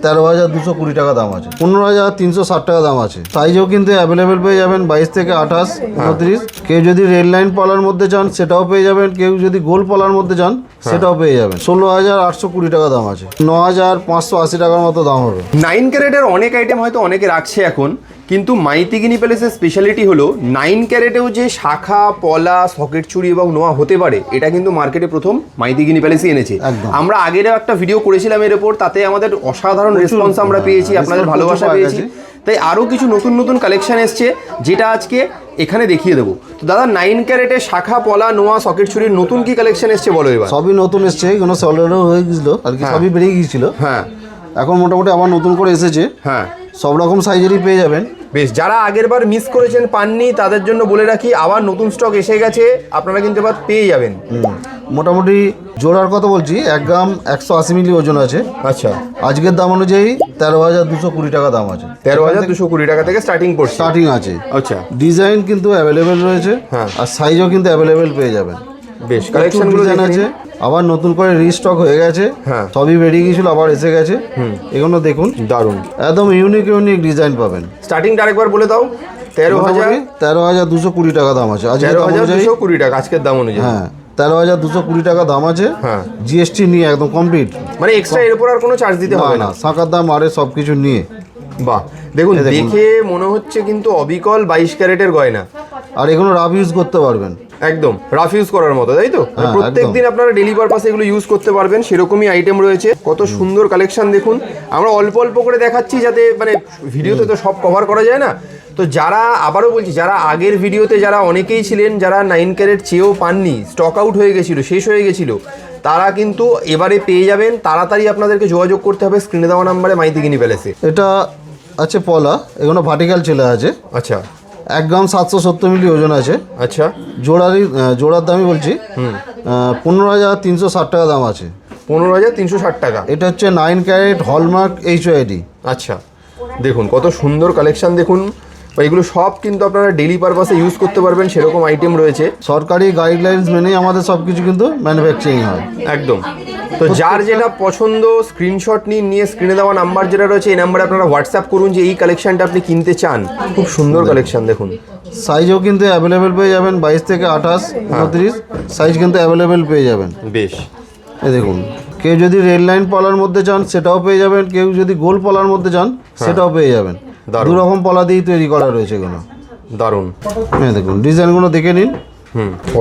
13,220 টাকা দাম আছে, 15,360 টাকা দাম আছে। সাইজও কিন্তু অ্যাভেলেবেল পেয়ে যাবেন 22 থেকে 28, 29। কেউ যদি রেড লাইন পলার মধ্যে চান সেটাও পেয়ে যাবেন, কেউ যদি গোল পলার মধ্যে চান সেটাও পেয়ে যাবেন। 16,820 টাকা দাম আছে, 9,580 টাকার মতো দাম হবে। 9 ক্যারেটের অনেক আইটেম হয়তো অনেকে রাখছে এখন, কিন্তু মাইতিগিনি প্যালেসের স্পেশালিটি হলো 9 ক্যারেটেও যে শাখা পলা সকেট চুড়ি এবং নোয়া হতে পারে, এটা কিন্তু মার্কেটে প্রথম মাইতিগিনি প্যালেসই এনেছে। আমরা আগেরও একটা ভিডিও করেছিলাম এর উপর, তাতে আমাদের অসাধারণ রেসপন্স আমরা পেয়েছি, আপনাদের ভালোবাসা পেয়েছি। তাই আরও কিছু নতুন নতুন কালেকশন এসছে যেটা আজকে এখানে দেখিয়ে দেবো। তো দাদা 9 ক্যারেটের শাখা পলা নোয়া সকেট চুড়ির নতুন কি কালেকশন এসছে বলো এবার। সবই নতুন এসছে, এগুলো সলিডও হয়ে গেছিল আর কি, সবই বেরিয়ে গিয়েছিল। হ্যাঁ, এখন মোটামুটি আবার নতুন করে এসেছে। হ্যাঁ, সব রকম সাইজেরই পেয়ে যাবেন। বেশ, যারা আগের বার মিস করেছেন পাননি তাদের জন্য বলে রাখি, আবার নতুন স্টক এসে গেছে, আপনারা কিন্তু এবার পেয়ে যাবেন। মোটামুটি জোড়ার কথা বলছি, 1 গ্রাম 180 মিলি ওজন আছে। আচ্ছা, আজকের দাম অনুযায়ী 13,220 টাকা দাম আছে। 13,220 টাকা থেকে স্টার্টিং আছে। আচ্ছা, ডিজাইন কিন্তু অ্যাভেলেবেল রয়েছে, আর সাইজও কিন্তু অ্যাভেলেবেল পেয়ে যাবেন। বেশ, কালেকশনগুলো ডিজাইন আছে, আবার নতুন করে রিস্টক হয়ে গেছে। হ্যাঁ, সবই বেরিয়ে গিয়েছিল, আবার এসে গেছে। এগুলো দেখুন, দারুণ, একদম ইউনিক ডিজাইন পাবেন। স্টার্টিংটা আরেকবার বলে দাও। 13,220 টাকা দাম আছে 13,220 টাকা আজকের দাম অনুযায়ী। হ্যাঁ, 13,220 টাকা দাম আছে। হ্যাঁ, জিএসটি নিয়ে একদম কমপ্লিট, মানে এক্সট্রা এর উপর আর কোনো চার্জ দিতে হবে না। শাখার দাম আরে সব কিছু নিয়ে। বাহ, দেখুন, দেখে মনে হচ্ছে কিন্তু অবিকল 22 ক্যারেটের গয়না। আর এগুলো রাফ ইউজ করতে পারবেন, একদম রাফ ইউজ করার মতো, তাই তো? প্রত্যেক দিন আপনারা ডেইলি পারপাসে এগুলো ইউজ করতে পারবেন, সেরকমই আইটেম রয়েছে। কত সুন্দর কালেকশন দেখুন। আমরা অল্প অল্প করে দেখাচ্ছি যাতে মানে ভিডিওতে তো সব কভার করা যায় না। তো যারা, আবারও বলছি, যারা আগের ভিডিওতে যারা অনেকেই ছিলেন যারা 9 ক্যারেট চেয়েও পাননি, স্টক আউট হয়ে গেছিলো, শেষ হয়ে গেছিলো, তারা কিন্তু এবারে পেয়ে যাবেন। তাড়াতাড়ি আপনাদেরকে যোগাযোগ করতে হবে স্ক্রিনে দেওয়া নাম্বারে মাইতিগিনি প্যালেসে। এটা আছে পলা, এগুলো ভার্টিক্যাল চলে আছে। আচ্ছা, 1 গ্রাম 770 মিলি ওজন আছে। আচ্ছা, জোড়ার দামই বলছি, 15,360 টাকা দাম আছে। 15,360 টাকা। এটা হচ্ছে 9 ক্যারেট হলমার্ক HYD। আচ্ছা, দেখুন কত সুন্দর কালেকশন দেখুন। এগুলো সব কিন্তু আপনারা ডেইলি পারপাসে ইউজ করতে পারবেন, সেরকম আইটেম রয়েছে। সরকারি গাইডলাইন্স মেনেই আমাদের সব কিছু কিন্তু ম্যানুফ্যাকচারিং হয় একদম। তো যার যেটা পছন্দ স্ক্রিনশট নিয়ে স্ক্রিনে দেওয়া নাম্বার যেটা রয়েছে, এই নাম্বারে আপনারা হোয়াটসঅ্যাপ করুন যে এই কালেকশনটা আপনি কিনতে চান। খুব সুন্দর কালেকশন দেখুন। সাইজও কিন্তু অ্যাভেলেবেল পেয়ে যাবেন, 22 থেকে 28, 29 সাইজ কিন্তু অ্যাভেলেবেল পেয়ে যাবেন। বেশ, এই দেখুন, কেউ যদি রেড লাইন পলার মধ্যে চান সেটাও পেয়ে যাবেন, কেউ যদি গোল পলার মধ্যে চান সেটাও পেয়ে যাবেন। দু রকম পলা দিয়েই তৈরি করা রয়েছে এগুলো। দারুণ। হ্যাঁ, দেখুন ডিজাইনগুলো দেখে নিন।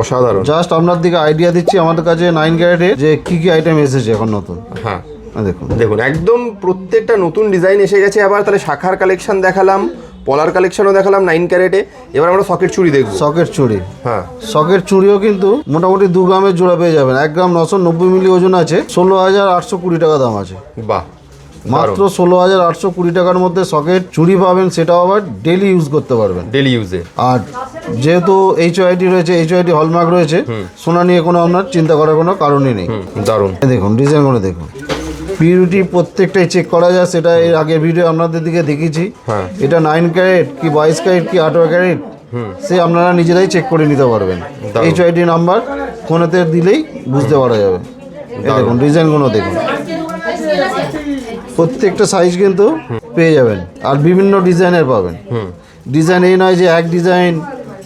অসাধারণ। জাস্ট আপনার দিকে আইডিয়া দিচ্ছি আমাদের কাছে 9 ক্যারেটে যে কি কি আইটেম এসেছে এখন নতুন। হ্যাঁ, দেখুন দেখুন একদম প্রত্যেকটা নতুন ডিজাইন এসে গেছে। আবার তাহলে শাখার কালেকশন দেখালাম, পলার কালেকশনও দেখালাম 9 ক্যারেটে। এবার আমরা সকেট চুড়ি দেখব। সকেট চুড়ি, হ্যাঁ, সকেট চুড়িও কিন্তু মোটামুটি 2 গ্রামের জোড়া পেয়ে যাবেন। 1 গ্রাম 990 মিলি ওজন আছে, 16,820 টাকা দাম আছে। বাহ, মাত্র 16,820 টাকার মধ্যে সকেট চুড়ি পাবেন, সেটাও আবার ডেলি ইউজ করতে পারবেন, ডেলি ইউজে। আর যেহেতু HYD রয়েছে, HYD হলমার্ক রয়েছে, সোনা নিয়ে কোনো আপনার চিন্তা করার কোনো কারণই নেই। দারুণ। দেখুন ডিজাইনগুলো দেখুন, পিউরিটি প্রত্যেকটাই চেক করা যায়, সেটা এর আগের ভিডিও আপনাদের দিকে দেখিয়েছি। এটা 9 ক্যারেট কি 22 ক্যারেট কি 18 ক্যারেট, সে আপনারা নিজেরাই চেক করে নিতে পারবেন। HYD নাম্বার ফোনেতে দিলেই বুঝতে পারা যাবে। এই দেখুন ডিজাইনগুলো দেখুন, প্রত্যেকটা সাইজ কিন্তু পেয়ে যাবেন, আর বিভিন্ন ডিজাইনের পাবেন। ডিজাইন এই নয় যে এক ডিজাইন,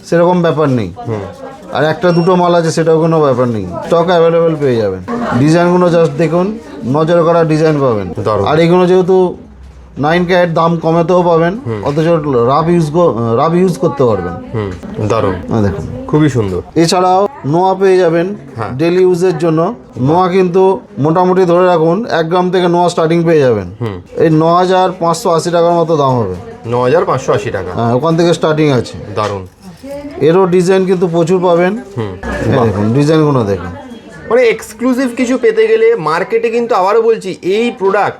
সেরকম ব্যাপার নেই। আর একটা দুটো মাল আছে সেটাও কোনো ব্যাপার নেই, স্টক অ্যাভেলেবেল পেয়ে যাবেন। ডিজাইনগুলো জাস্ট দেখুন, নজর করা ডিজাইন পাবেন। আর এগুলো যেহেতু 9 ক্যারেট, দাম কমেতেও পাবেন, অথচ রাফ ইউজ করতে পারবেন। দারুণ, দেখুন খুবই সুন্দর। এছাড়াও নোয়া পেয়ে যাবেন ডেলি ইউজের জন্য। নোয়া কিন্তু মোটামুটি ধরে রাখুন 1 গ্রাম থেকে নোয়া স্টার্টিং পেয়ে যাবেন। এই 9,580 টাকার মতো দাম হবে। 9,580 টাকা, হ্যাঁ, ওখান থেকে স্টার্টিং আছে। দারুণ। এরও ডিজাইন কিন্তু প্রচুর পাবেন। দেখুন ডিজাইনগুলো দেখুন। মানে এক্সক্লুসিভ কিছু পেতে গেলে মার্কেটে কিন্তু, আবারও বলছি, এই প্রোডাক্ট,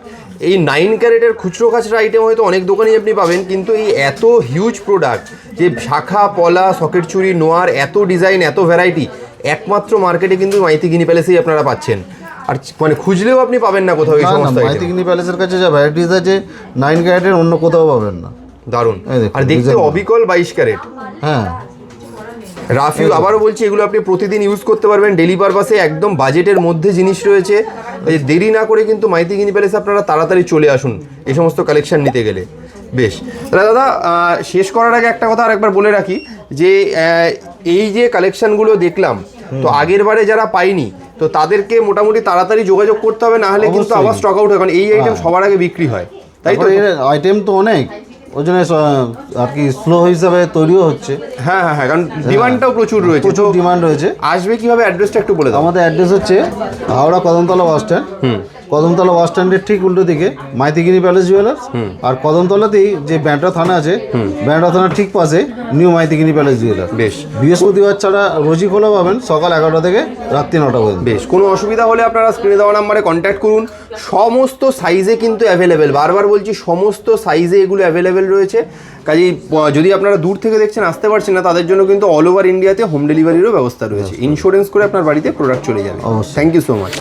এই 9 ক্যারেটের খুচরো খাচরা আইটেম হয়তো অনেক দোকানেই আপনি পাবেন, কিন্তু এই এত হিউজ প্রোডাক্ট, যে শাখা পলা সকেট চুড়ি নোয়ার এত ডিজাইন, এত ভ্যারাইটি, একমাত্র মার্কেটে কিন্তু মাইতিগিনি প্যালেসেই আপনারা পাচ্ছেন। আর মানে খুঁজলেও আপনি পাবেন না কোথাও এই সমস্ত আইটেম। মাইতিগিনি প্যালেসের কাছে যা ভ্যারাইটিস আছে 9 ক্যারেটের অন্য কোথাও পাবেন না। দারুণ। আর দেখতে অবিকল 22 ক্যারেট। হ্যাঁ, রাফ ইউজ, আবারও বলছি এগুলো আপনি প্রতিদিন ইউজ করতে পারবেন ডেলি পারপাসে, একদম বাজেটের মধ্যে জিনিস রয়েছে। এই দেরি না করে কিন্তু মাইতি গিনি প্যালেসে আপনারা তাড়াতাড়ি চলে আসুন এই সমস্ত কালেকশন নিতে গেলে। বেশ, তাহলে দাদা শেষ করার আগে একটা কথা আরেকবার বলে রাখি যে এই যে কালেকশনগুলো দেখলাম, তো আগের বারে যারা পাইনি তো তাদেরকে মোটামুটি তাড়াতাড়ি যোগাযোগ করতে হবে, না হলে কিন্তু আবার স্টক আউট হয়, কারণ এই আইটেম সবার আগে বিক্রি হয়, তাই তো? আইটেম তো অনেক, ওই জন্য আর কি স্লো হিসাবে তৈরিও হচ্ছে। হ্যাঁ হ্যাঁ হ্যাঁ, কারণ ডিমান্ডটাও প্রচুর রয়েছে, প্রচুর ডিমান্ড রয়েছে। আসবে কিভাবে, অ্যাড্রেসটা একটু বলে দাও। আমাদের অ্যাড্রেস হচ্ছে হাওড়া কদমতলা বাস স্ট্যান্ড। কদমতলা বাস স্ট্যান্ডের ঠিক উল্টো দিকে মাইতিগিনি প্যালেস জুয়েলার্স, আর কদমতলাতেই যে ব্যান্ডরা থানা আছে, ব্যান্ডরা থানার ঠিক পাশে নিউ মাইতিগিনি প্যালেস জুয়েলার্স। বেশ, বৃহস্পতিবার ছাড়া রোজই খোলা পাবেন সকাল 11টা থেকে রাত্রি 9টা পর্যন্ত। বেশ, কোনো অসুবিধা হলে আপনারা স্ক্রিনে দেওয়া নাম্বারে কন্ট্যাক্ট করুন। সমস্ত সাইজে কিন্তু অ্যাভেলেবেল, বারবার বলছি সমস্ত সাইজে এগুলো অ্যাভেলেবেল রয়েছে। কাজেই যদি আপনারা দূর থেকে দেখছেন, আসতে পারছেন না, তাদের জন্য কিন্তু অল ওভার ইন্ডিয়াতে হোম ডেলিভারিরও ব্যবস্থা রয়েছে। ইন্স্যুরেন্স করে আপনার বাড়িতে প্রোডাক্ট চলে যাবে। Thank you so much.